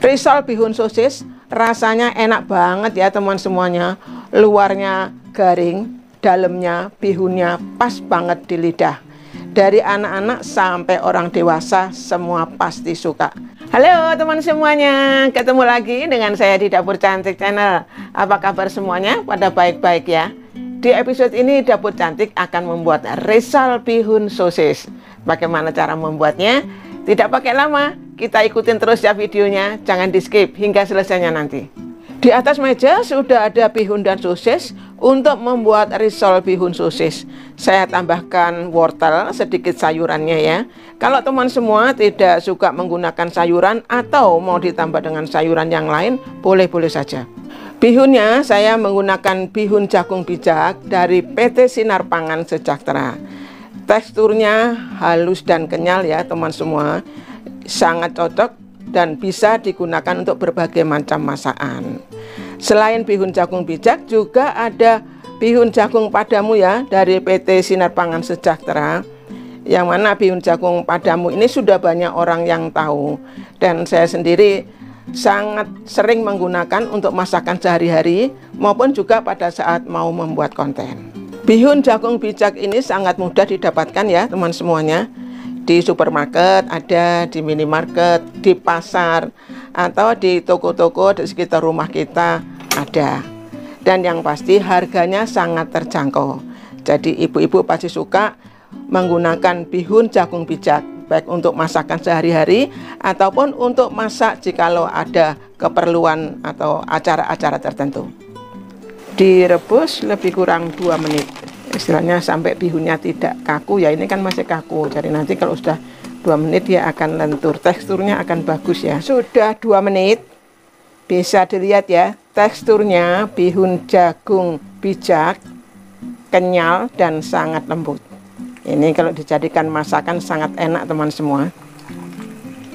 Risol bihun sosis rasanya enak banget ya teman semuanya. Luarnya garing, dalamnya bihunnya pas banget di lidah. Dari anak-anak sampai orang dewasa semua pasti suka. Halo teman semuanya, ketemu lagi dengan saya di Dapur Cantik Channel. Apa kabar semuanya? Pada baik-baik ya. Di episode ini Dapur Cantik akan membuat risol bihun sosis. Bagaimana cara membuatnya? Tidak pakai lama, kita ikutin terus ya videonya. Jangan di skip hingga selesainya nanti. Di atas meja sudah ada bihun dan sosis. Untuk membuat risol bihun sosis, saya tambahkan wortel, sedikit sayurannya ya. Kalau teman semua tidak suka menggunakan sayuran atau mau ditambah dengan sayuran yang lain, boleh-boleh saja. Bihunnya saya menggunakan bihun jagung bijak dari PT Sinar Pangan Sejahtera. Teksturnya halus dan kenyal ya teman semua. Sangat cocok dan bisa digunakan untuk berbagai macam masakan. Selain bihun jagung bijak juga ada bihun jagung padamu ya dari PT Sinar Pangan Sejahtera. Yang mana bihun jagung padamu ini sudah banyak orang yang tahu. Dan saya sendiri sangat sering menggunakan untuk masakan sehari-hari maupun juga pada saat mau membuat konten. Bihun jagung bijak ini sangat mudah didapatkan ya teman semuanya. Di supermarket ada, di minimarket, di pasar, atau di toko-toko di sekitar rumah kita ada. Dan yang pasti harganya sangat terjangkau. Jadi ibu-ibu pasti suka menggunakan bihun jagung bijak, baik untuk masakan sehari-hari ataupun untuk masak jikalau ada keperluan atau acara-acara tertentu. Direbus lebih kurang 2 menit. Istilahnya sampai bihunnya tidak kaku ya, ini kan masih kaku. Jadi nanti kalau sudah 2 menit dia akan lentur, teksturnya akan bagus ya. Sudah 2 menit, bisa dilihat ya teksturnya bihun jagung bijak kenyal dan sangat lembut. Ini kalau dijadikan masakan sangat enak teman semua.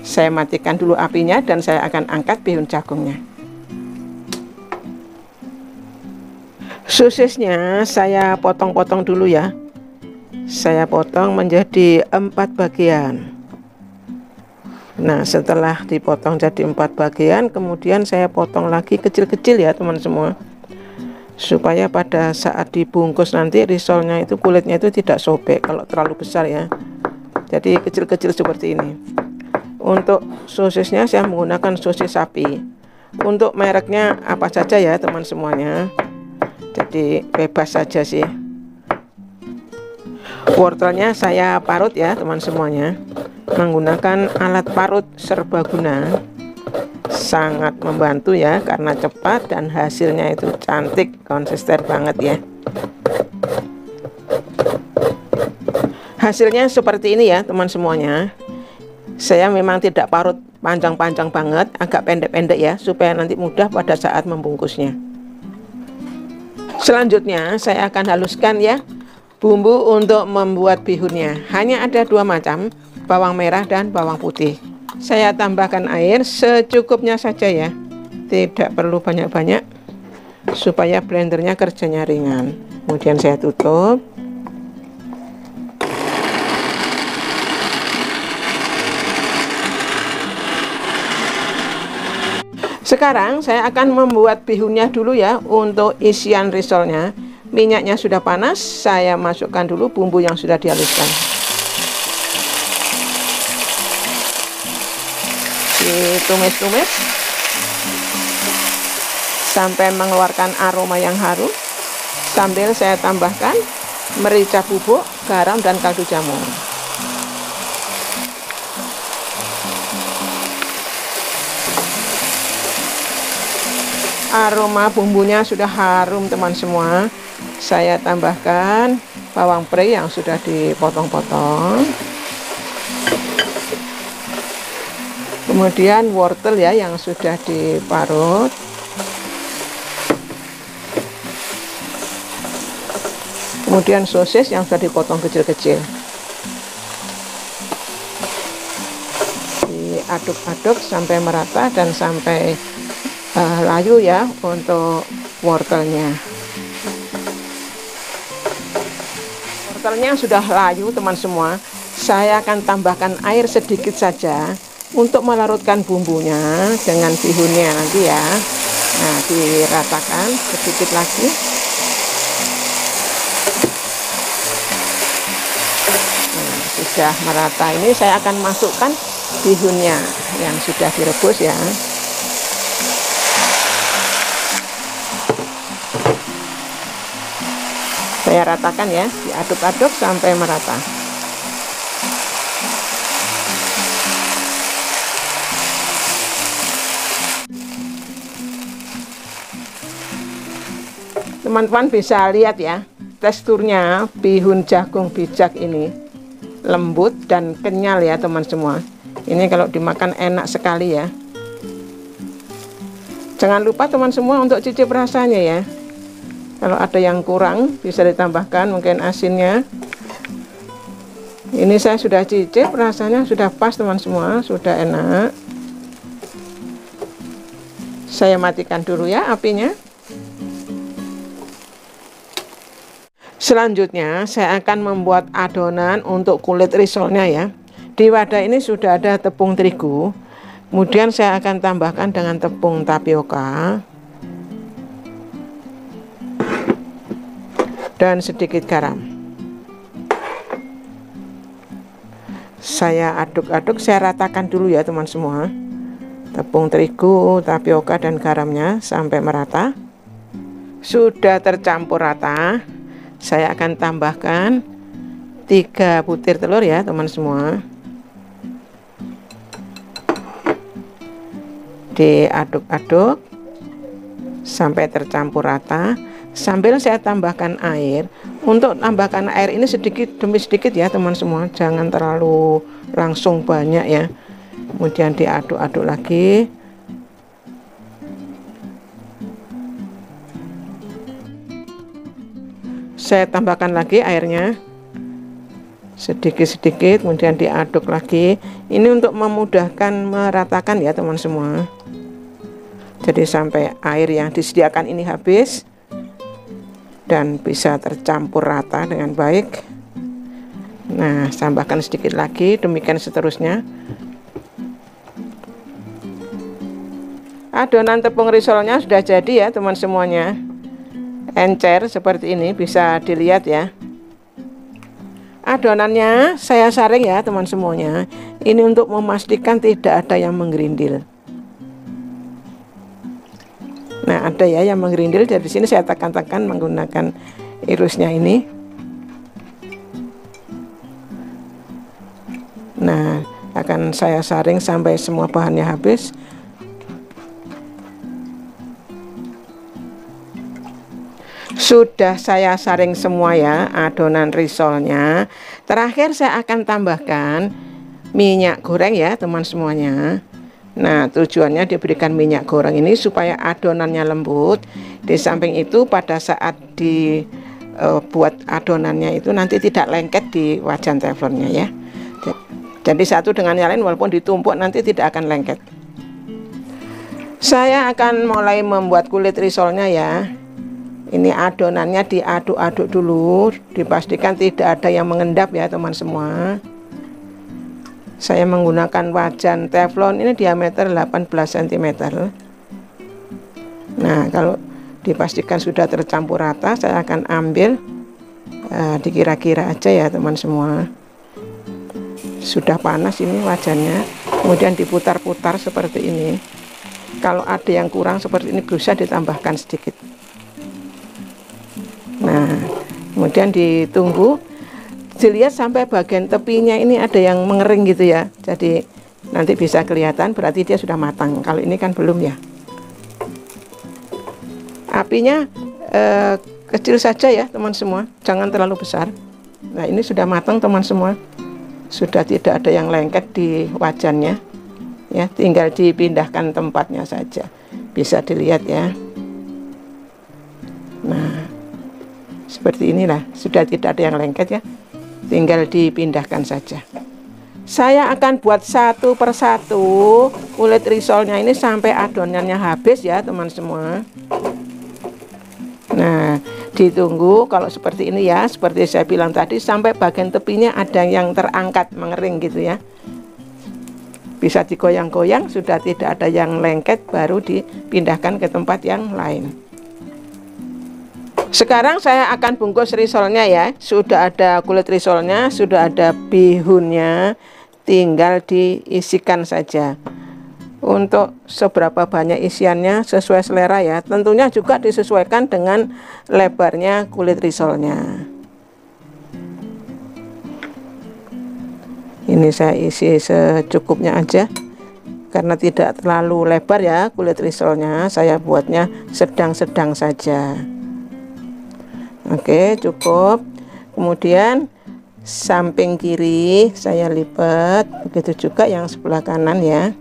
Saya matikan dulu apinya dan saya akan angkat bihun jagungnya. Sosisnya saya potong-potong dulu ya. Saya potong menjadi 4 bagian. Nah setelah dipotong jadi 4 bagian, kemudian saya potong lagi kecil-kecil ya teman semua, supaya pada saat dibungkus nanti risolnya itu kulitnya itu tidak sobek kalau terlalu besar ya. Jadi kecil-kecil seperti ini. Untuk sosisnya saya menggunakan sosis sapi. Untuk mereknya apa saja ya teman semuanya, jadi bebas saja sih. Wortelnya saya parut ya teman semuanya, menggunakan alat parut serbaguna. Sangat membantu ya karena cepat dan hasilnya itu cantik, konsisten banget ya. Hasilnya seperti ini ya teman semuanya. Saya memang tidak parut panjang-panjang banget, agak pendek-pendek ya, supaya nanti mudah pada saat membungkusnya. Selanjutnya saya akan haluskan ya bumbu untuk membuat bihunnya. Hanya ada 2 macam, bawang merah dan bawang putih. Saya tambahkan air secukupnya saja ya, tidak perlu banyak-banyak, supaya blendernya kerjanya ringan. Kemudian saya tutup. Sekarang saya akan membuat bihunnya dulu ya. Untuk isian risolnya, minyaknya sudah panas, saya masukkan dulu bumbu yang sudah dihaluskan. Ditumis-tumis sampai mengeluarkan aroma yang harum. Sambil saya tambahkan merica bubuk, garam dan kaldu jamur. Aroma bumbunya sudah harum teman semua. Saya tambahkan bawang pre yang sudah dipotong-potong. Kemudian wortel ya yang sudah diparut. Kemudian sosis yang sudah dipotong kecil-kecil. Diaduk-aduk sampai merata dan sampai layu ya untuk wortelnya. Wortelnya sudah layu teman semua. Saya akan tambahkan air sedikit saja untuk melarutkan bumbunya dengan bihunnya nanti ya. Nah, diratakan sedikit lagi. Nah, sudah merata ini saya akan masukkan bihunnya yang sudah direbus ya. Saya ratakan ya, diaduk-aduk sampai merata. Teman-teman bisa lihat ya, teksturnya bihun jagung bijak ini lembut dan kenyal ya teman semua. Ini kalau dimakan enak sekali ya. Jangan lupa teman semua untuk cicip rasanya ya. Kalau ada yang kurang bisa ditambahkan mungkin asinnya. Ini saya sudah cicip, rasanya sudah pas teman semua, sudah enak. Saya matikan dulu ya apinya. Selanjutnya saya akan membuat adonan untuk kulit risolnya ya. Di wadah ini sudah ada tepung terigu. Kemudian saya akan tambahkan dengan tepung tapioka dan sedikit garam. Saya aduk-aduk, saya ratakan dulu ya teman semua. Tepung terigu, tapioka dan garamnya sampai merata. Sudah tercampur rata. Saya akan tambahkan 3 butir telur ya teman semua. Diaduk-aduk sampai tercampur rata. Sambil saya tambahkan air. Untuk tambahkan air ini sedikit demi sedikit ya teman semua, jangan terlalu langsung banyak ya. Kemudian diaduk-aduk lagi. Saya tambahkan lagi airnya sedikit-sedikit, kemudian diaduk lagi. Ini untuk memudahkan meratakan ya teman semua. Jadi sampai air yang disediakan ini habis dan bisa tercampur rata dengan baik. Nah, tambahkan sedikit lagi, demikian seterusnya. Adonan tepung risolnya sudah jadi ya teman semuanya. Encer seperti ini, bisa dilihat ya. Adonannya saya saring ya teman semuanya. Ini untuk memastikan tidak ada yang menggerindil. Nah, ada ya yang menggerindil, dari sini saya tekan-tekan menggunakan irusnya ini. Nah, akan saya saring sampai semua bahannya habis. Sudah saya saring semua ya adonan risolnya. Terakhir saya akan tambahkan minyak goreng ya teman semuanya. Nah, tujuannya diberikan minyak goreng ini supaya adonannya lembut. Di samping itu pada saat dibuat adonannya itu nanti tidak lengket di wajan teflonnya ya. Jadi satu dengan yang lain walaupun ditumpuk nanti tidak akan lengket. Saya akan mulai membuat kulit risolnya ya. Ini adonannya diaduk-aduk dulu, dipastikan tidak ada yang mengendap ya teman semua. Saya menggunakan wajan teflon ini diameter 18 cm. Nah, kalau dipastikan sudah tercampur rata, saya akan ambil dikira-kira aja ya teman semua. Sudah panas ini wajannya, kemudian diputar-putar seperti ini. Kalau ada yang kurang seperti ini bisa ditambahkan sedikit. Nah, kemudian ditunggu, dilihat sampai bagian tepinya ini ada yang mengering gitu ya. Jadi nanti bisa kelihatan berarti dia sudah matang. Kalau ini kan belum ya. Apinya kecil saja ya teman semua, jangan terlalu besar. Nah, ini sudah matang teman semua. Sudah tidak ada yang lengket di wajannya. Ya, tinggal dipindahkan tempatnya saja. Bisa dilihat ya. Nah, seperti inilah, sudah tidak ada yang lengket ya. Tinggal dipindahkan saja. Saya akan buat satu persatu kulit risolnya ini sampai adonannya habis ya teman semua. Nah, ditunggu kalau seperti ini ya, seperti saya bilang tadi, sampai bagian tepinya ada yang terangkat mengering gitu ya. Bisa digoyang-goyang, sudah tidak ada yang lengket, baru dipindahkan ke tempat yang lain. Sekarang saya akan bungkus risolnya ya. Sudah ada kulit risolnya, sudah ada bihunnya, tinggal diisikan saja. Untuk seberapa banyak isiannya sesuai selera ya. Tentunya juga disesuaikan dengan lebarnya kulit risolnya. Ini saya isi secukupnya aja, karena tidak terlalu lebar ya kulit risolnya. Saya buatnya sedang-sedang saja. Oke, cukup. Kemudian samping kiri saya lipat, begitu juga yang sebelah kanan ya.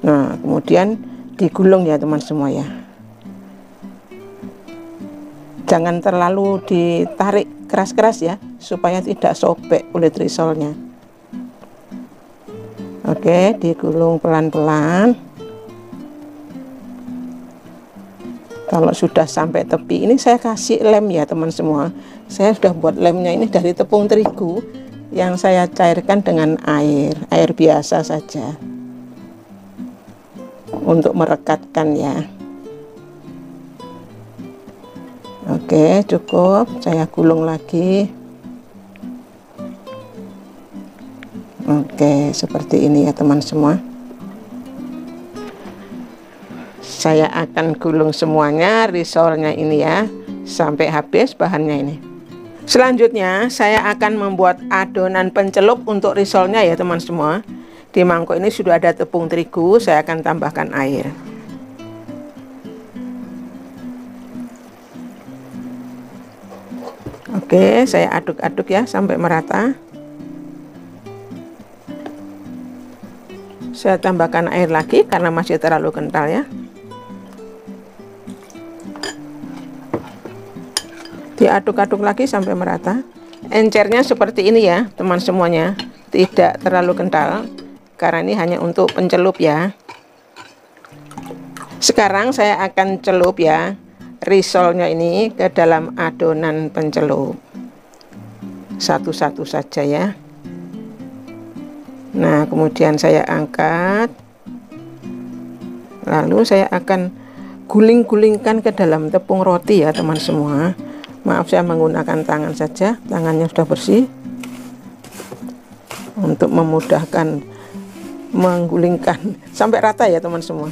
Nah, kemudian digulung ya teman semua ya. Jangan terlalu ditarik keras-keras ya, supaya tidak sobek kulit risolnya. Oke, digulung pelan-pelan. Kalau sudah sampai tepi, ini saya kasih lem ya teman semua. Saya sudah buat lemnya ini dari tepung terigu yang saya cairkan dengan air biasa saja, untuk merekatkan ya. Oke, cukup. Saya gulung lagi. Oke, seperti ini ya teman semua. Saya akan gulung semuanya risolnya ini ya, sampai habis bahannya ini. Selanjutnya saya akan membuat adonan pencelup untuk risolnya ya teman semua. Di mangkok ini sudah ada tepung terigu, saya akan tambahkan air. Oke, saya aduk-aduk ya sampai merata. Saya tambahkan air lagi karena masih terlalu kental ya. Diaduk-aduk lagi sampai merata. Encernya seperti ini ya teman semuanya, tidak terlalu kental, karena ini hanya untuk pencelup ya. Sekarang saya akan celup ya risolnya ini ke dalam adonan pencelup, satu-satu saja ya. Nah, kemudian saya angkat, lalu saya akan guling-gulingkan ke dalam tepung roti ya teman semua. Maaf, saya menggunakan tangan saja, tangannya sudah bersih, untuk memudahkan menggulingkan sampai rata ya teman semua.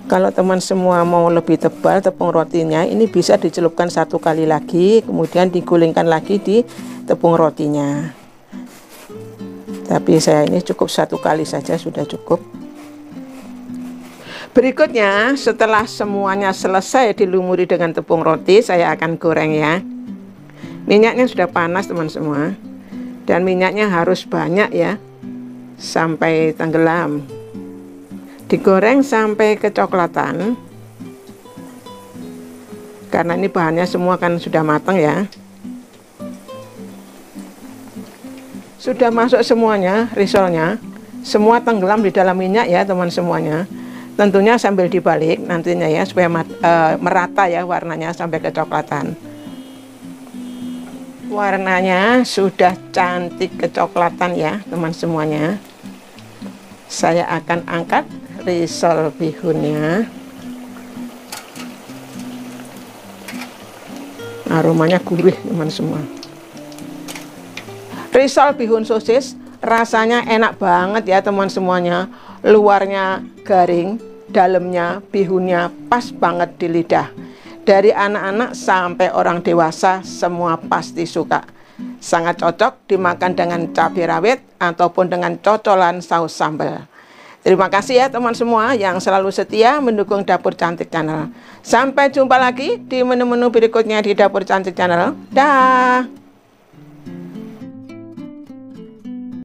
Kalau teman semua mau lebih tebal tepung rotinya, ini bisa dicelupkan satu kali lagi, kemudian digulingkan lagi di tepung rotinya. Tapi saya ini cukup satu kali saja, sudah cukup. Berikutnya, setelah semuanya selesai dilumuri dengan tepung roti, saya akan goreng ya. Minyaknya sudah panas teman semua, dan minyaknya harus banyak ya, sampai tenggelam. Digoreng sampai kecoklatan, karena ini bahannya semua kan sudah matang ya. Sudah masuk semuanya risolnya, semua tenggelam di dalam minyak ya teman semuanya. Tentunya sambil dibalik nantinya ya, supaya merata ya warnanya sampai kecoklatan. Warnanya sudah cantik kecoklatan ya teman semuanya. Saya akan angkat risol bihunnya. Aromanya gurih teman semua. Risol bihun sosis rasanya enak banget ya teman semuanya. Luarnya garing, dalamnya bihunnya pas banget di lidah. Dari anak-anak sampai orang dewasa semua pasti suka. Sangat cocok dimakan dengan cabai rawit ataupun dengan cocolan saus sambal. Terima kasih ya teman semua yang selalu setia mendukung Dapur Cantik Channel. Sampai jumpa lagi di menu-menu berikutnya di Dapur Cantik Channel. Dah.